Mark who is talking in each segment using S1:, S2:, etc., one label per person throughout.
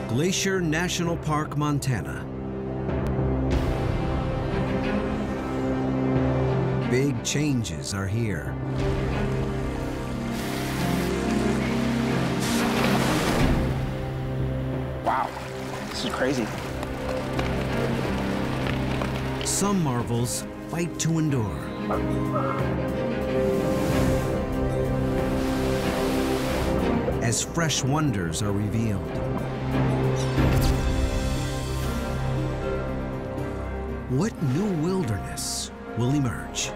S1: Glacier National Park, Montana. Big changes are here.
S2: Wow, this is crazy.
S1: Some marvels fight to endure. As fresh wonders are revealed. What new wilderness will emerge?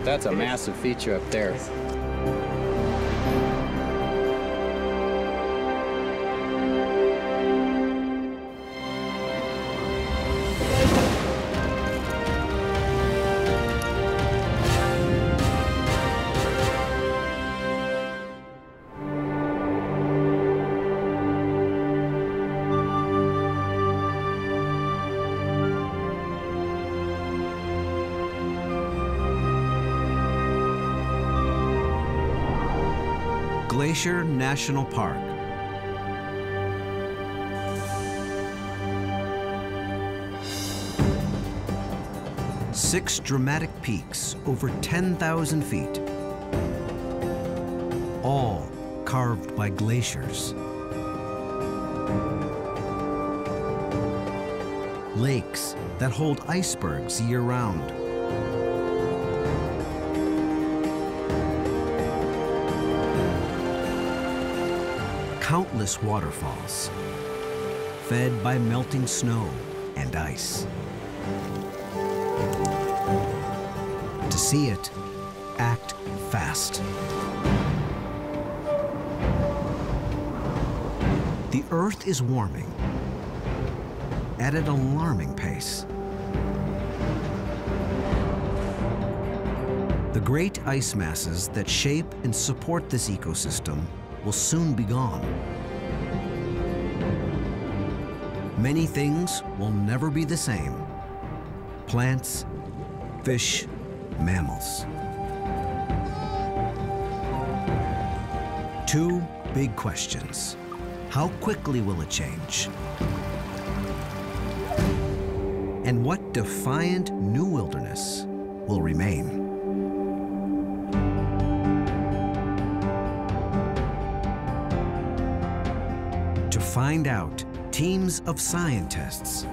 S3: That's a massive feature up there.
S1: Glacier National Park. Six dramatic peaks over 10,000 feet, all carved by glaciers. Lakes that hold icebergs year-round. Countless waterfalls, fed by melting snow and ice. To see it, act fast. The Earth is warming at an alarming pace. The great ice masses that shape and support this ecosystem will soon be gone. Many things will never be the same. Plants, fish, mammals. Two big questions. How quickly will it change? And what defiant new wilderness will remain? To find out, teams of scientists.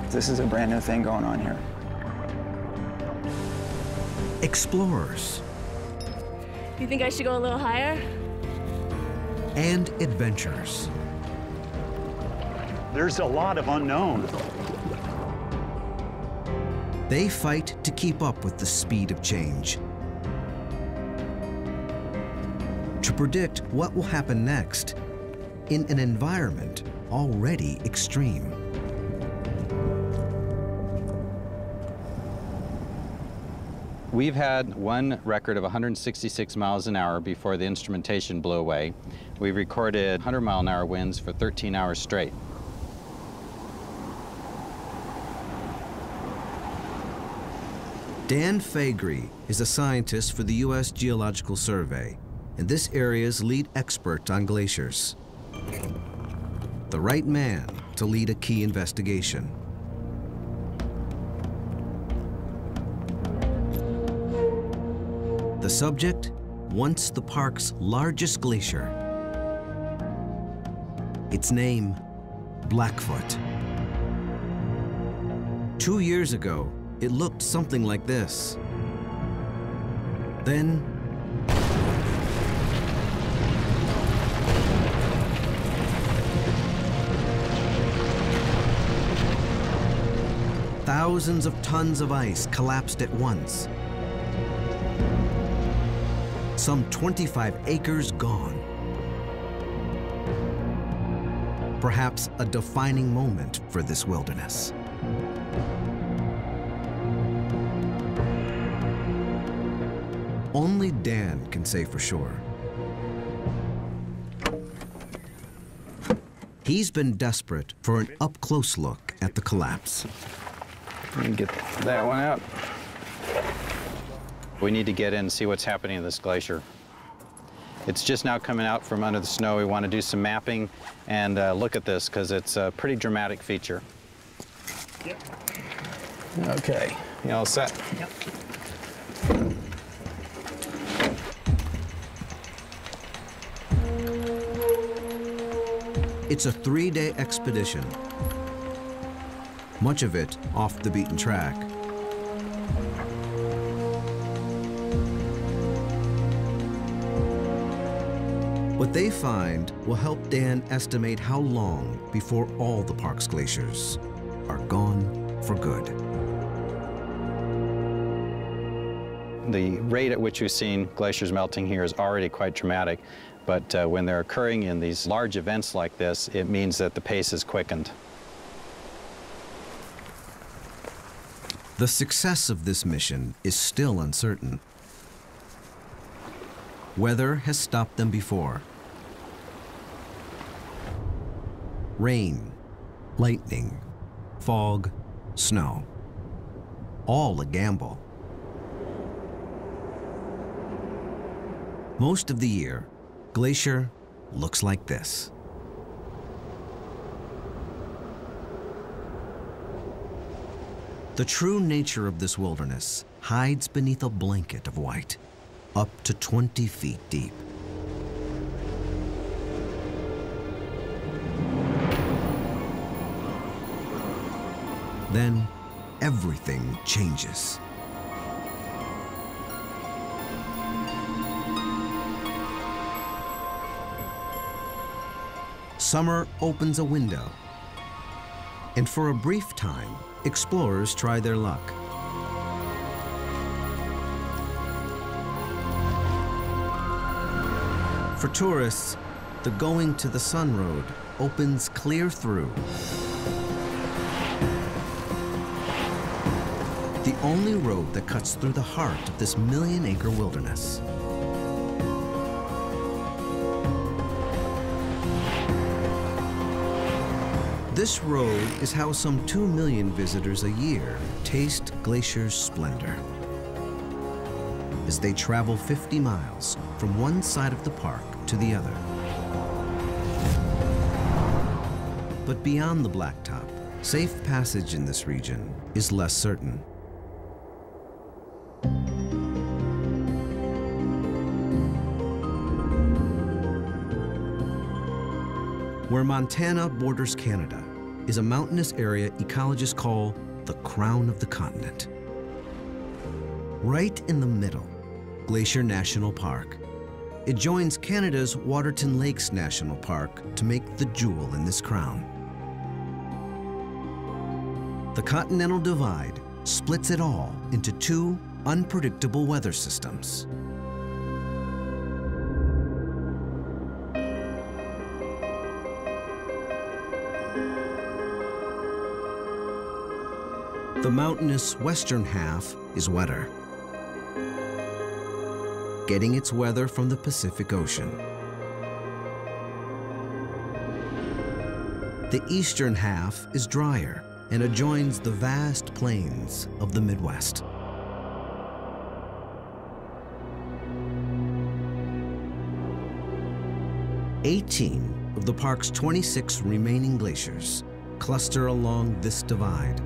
S2: This is a brand new thing going on here.
S1: Explorers.
S4: You think I should go a little higher?
S1: And adventurers.
S5: There's a lot of unknown.
S1: They fight to keep up with the speed of change. To predict what will happen next in an environment already extreme.
S3: We've had one record of 166 miles an hour before the instrumentation blew away. We recorded 100-mile-an-hour winds for 13 hours straight.
S1: Dan Faegre is a scientist for the U.S. Geological Survey and this area's lead expert on glaciers. The right man to lead a key investigation. The subject, once the park's largest glacier. Its name, Blackfoot. 2 years ago, it looked something like this. Then, thousands of tons of ice collapsed at once. Some 25 acres gone. Perhaps a defining moment for this wilderness. Only Dan can say for sure. He's been desperate for an up-close look at the collapse.
S2: Let me get that one out.
S3: We need to get in and see what's happening in this glacier. It's just now coming out from under the snow. We want to do some mapping and look at this because it's a pretty dramatic feature.
S2: Yep.
S3: Okay, you all set?
S2: Yep.
S1: It's a 3-day expedition, much of it off the beaten track. What they find will help Dan estimate how long before all the park's glaciers are gone for good.
S3: The rate at which we've seen glaciers melting here is already quite dramatic, but when they're occurring in these large events like this, it means that the pace is quickened.
S1: The success of this mission is still uncertain. Weather has stopped them before. Rain, lightning, fog, snow. All a gamble. Most of the year, Glacier looks like this. The true nature of this wilderness hides beneath a blanket of white, up to 20 feet deep. Then everything changes. Summer opens a window, and for a brief time, explorers try their luck. For tourists, the Going to the Sun Road opens clear through. The only road that cuts through the heart of this million-acre wilderness. This road is how some 2 million visitors a year taste Glacier's splendor. As they travel 50 miles from one side of the park to the other. But beyond the blacktop, safe passage in this region is less certain. Where Montana borders Canada is a mountainous area ecologists call the crown of the continent. Right in the middle, Glacier National Park. It joins Canada's Waterton Lakes National Park to make the jewel in this crown. The Continental Divide splits it all into 2 unpredictable weather systems. The mountainous western half is wetter, getting its weather from the Pacific Ocean. The eastern half is drier and adjoins the vast plains of the Midwest. "18 of the park's 26 remaining glaciers cluster along this divide.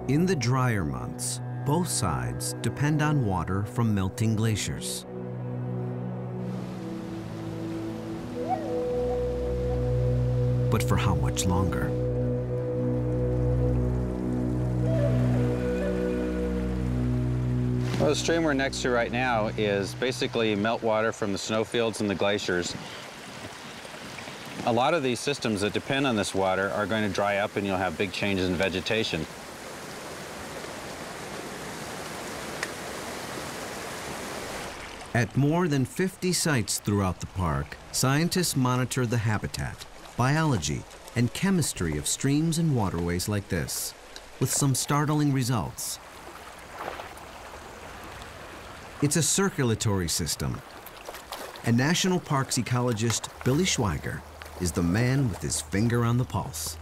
S1: In the drier months, both sides depend on water from melting glaciers. But for how much longer?
S3: Well, the stream we're next to right now is basically meltwater from the snowfields and the glaciers. A lot of these systems that depend on this water are going to dry up and you'll have big changes in vegetation.
S1: At more than 50 sites throughout the park, scientists monitor the habitat, biology, and chemistry of streams and waterways like this, with some startling results. It's a circulatory system, and National Parks ecologist Billy Schweiger is the man with his finger on the pulse.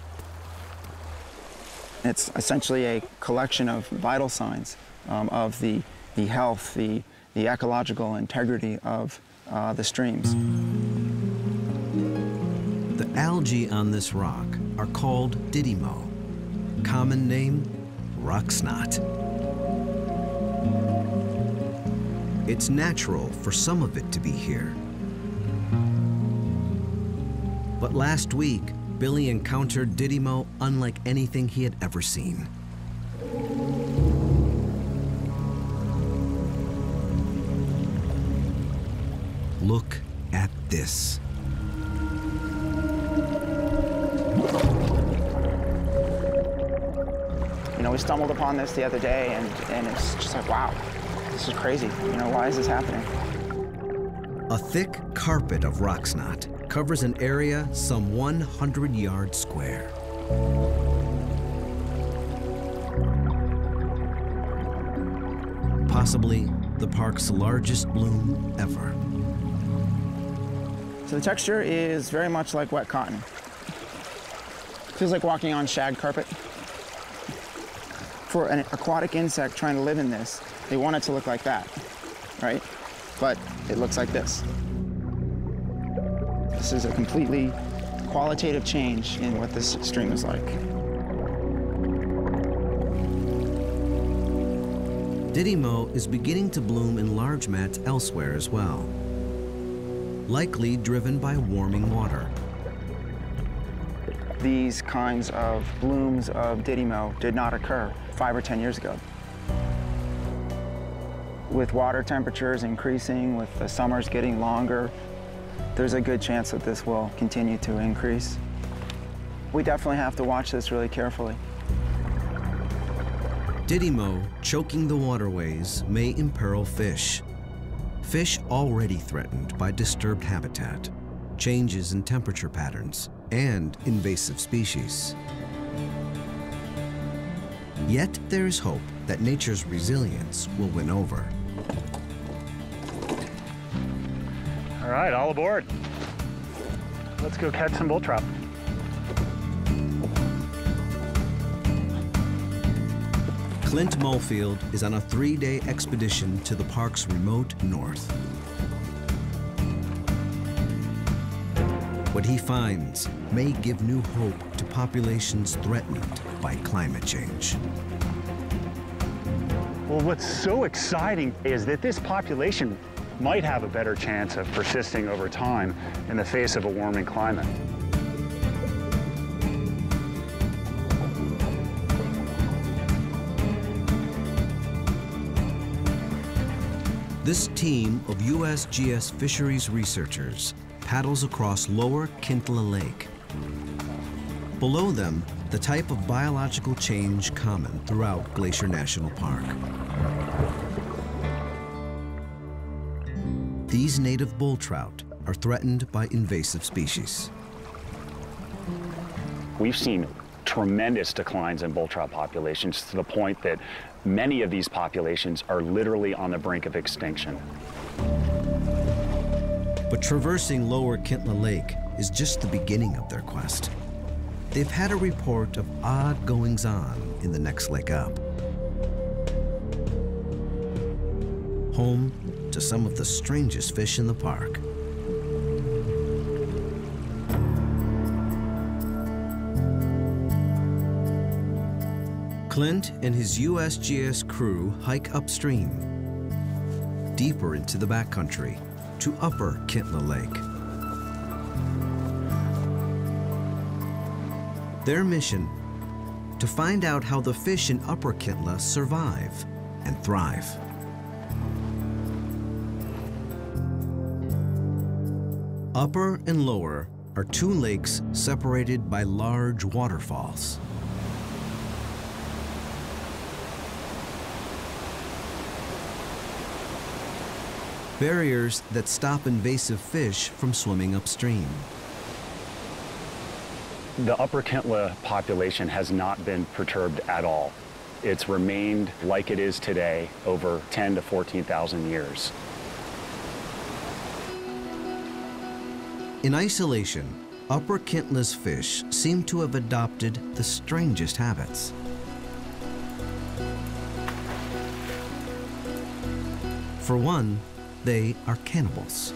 S2: It's essentially a collection of vital signs of the health, the the ecological integrity of the streams.
S1: The algae on this rock are called didymo, common name, rock snot. It's natural for some of it to be here. But last week, Billy encountered didymo unlike anything he had ever seen. Look at this.
S2: You know, we stumbled upon this the other day, and it's just like, wow, this is crazy. You know, why is this happening?
S1: A thick carpet of rock snot covers an area some 100 yards square. Possibly the park's largest bloom ever.
S2: So the texture is very much like wet cotton. Feels like walking on shag carpet. For an aquatic insect trying to live in this, they want it to look like that, right? But it looks like this. This is a completely qualitative change in what this stream is like.
S1: Didymo is beginning to bloom in large mats elsewhere as well, likely driven by warming water.
S2: These kinds of blooms of didymo did not occur 5 or 10 years ago. With water temperatures increasing, with the summers getting longer, there's a good chance that this will continue to increase. We definitely have to watch this really carefully.
S1: Didymo choking the waterways may imperil fish. Fish already threatened by disturbed habitat, changes in temperature patterns, and invasive species. Yet there is hope that nature's resilience will win over.
S5: All right, all aboard. Let's go catch some bull trout.
S1: Clint Molefield is on a 3-day expedition to the park's remote north. What he finds may give new hope to populations threatened by climate change.
S5: Well, what's so exciting is that this population might have a better chance of persisting over time in the face of a warming climate.
S1: This team of USGS fisheries researchers paddles across lower Kintla Lake. Below them, the type of biological change common throughout Glacier National Park. These native bull trout are threatened by invasive species.
S5: We've seen tremendous declines in bull trout populations to the point that many of these populations are literally on the brink of extinction.
S1: But traversing lower Kintla Lake is just the beginning of their quest. They've had a report of odd goings-on in the next lake up. Home to some of the strangest fish in the park. Clint and his USGS crew hike upstream, deeper into the backcountry, to Upper Kintla Lake. Their mission, to find out how the fish in Upper Kintla survive and thrive. Upper and Lower are 2 lakes separated by large waterfalls. Barriers that stop invasive fish from swimming upstream.
S5: The Upper Kintla population has not been perturbed at all. It's remained like it is today over 10 to 14,000 years.
S1: In isolation, Upper Kintla's fish seem to have adopted the strangest habits. For one, they are cannibals.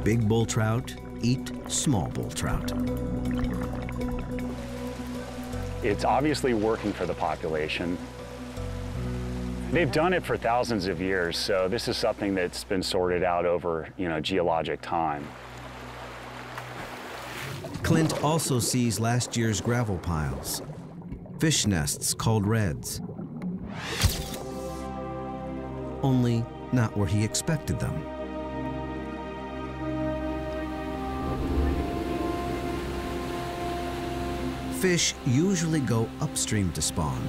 S1: Big bull trout eat small bull trout.
S5: It's obviously working for the population. They've done it for thousands of years, so this is something that's been sorted out over, geologic time.
S1: Clint also sees last year's gravel piles, fish nests called reds. Only not where he expected them. Fish usually go upstream to spawn,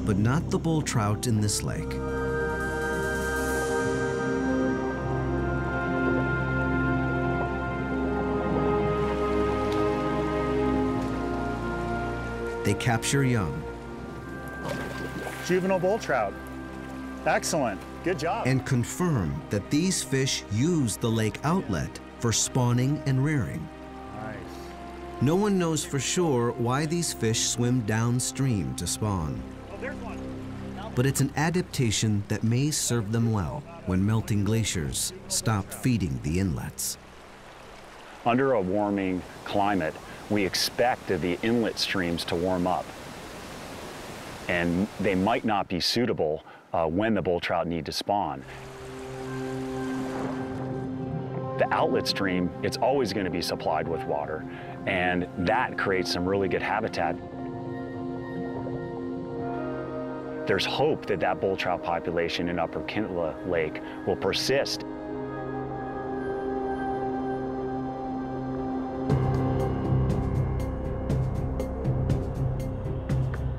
S1: but not the bull trout in this lake. They capture young.
S5: Juvenile bull trout. Excellent. Good job.
S1: And confirm that these fish use the lake outlet for spawning and rearing.
S5: Nice.
S1: No one knows for sure why these fish swim downstream to spawn.
S5: Oh, there's one.
S1: But it's an adaptation that may serve them well when melting glaciers stop feeding the inlets.
S5: Under a warming climate, we expect the inlet streams to warm up. And they might not be suitable when the bull trout need to spawn. The outlet stream, it's always going to be supplied with water, and that creates some really good habitat. There's hope that that bull trout population in Upper Kintla Lake will persist.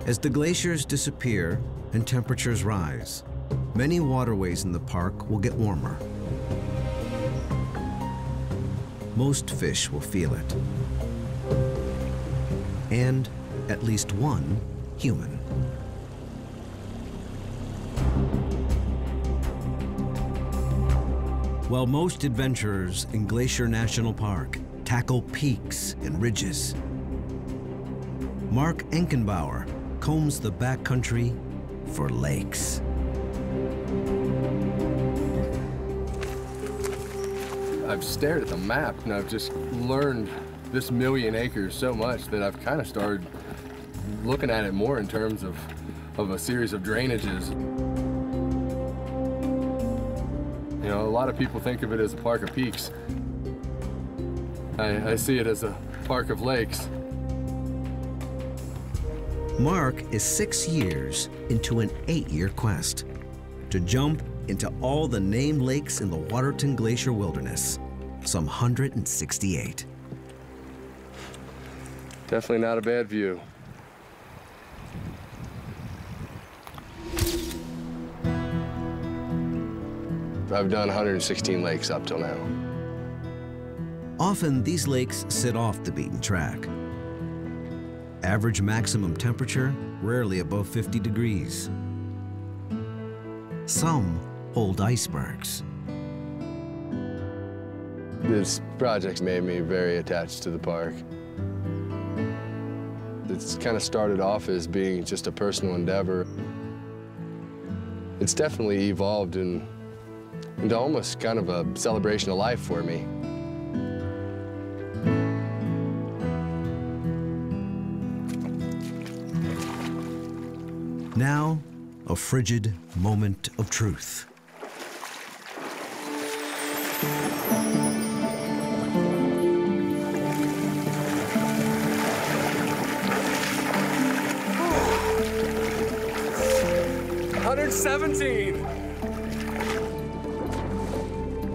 S1: As the glaciers disappear and temperatures rise, many waterways in the park will get warmer. Most fish will feel it. And at least one human. While most adventurers in Glacier National Park tackle peaks and ridges, Mark Enkenbauer combs the backcountry for lakes.
S6: I've stared at the map and I've just learned this 1,000,000 acres so much that I've kind of started looking at it more in terms of a series of drainages. A lot of people think of it as a park of peaks. I see it as a park of lakes.
S1: Mark is 6 years into an 8-year quest to jump into all the named lakes in the Waterton Glacier Wilderness, some 168.
S6: Definitely not a bad view. I've done 116 lakes up till now.
S1: Often these lakes sit off the beaten track. Average maximum temperature, rarely above 50 degrees. Some hold icebergs.
S6: This project made me very attached to the park. It's kind of started off as being just a personal endeavor. It's definitely evolved into almost kind of a celebration of life for me.
S1: Now, a frigid moment of truth.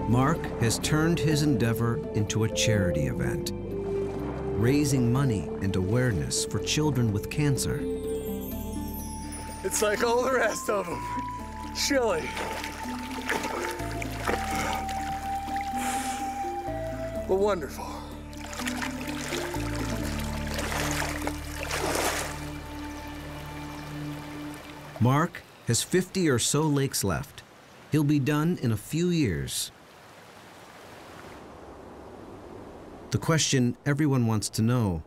S1: Mark has turned his endeavor into a charity event, raising money and awareness for children with cancer.
S6: It's like all the rest of them. Chilly. But wonderful.
S1: Mark has 50 or so lakes left. He'll be done in a few years. The question everyone wants to know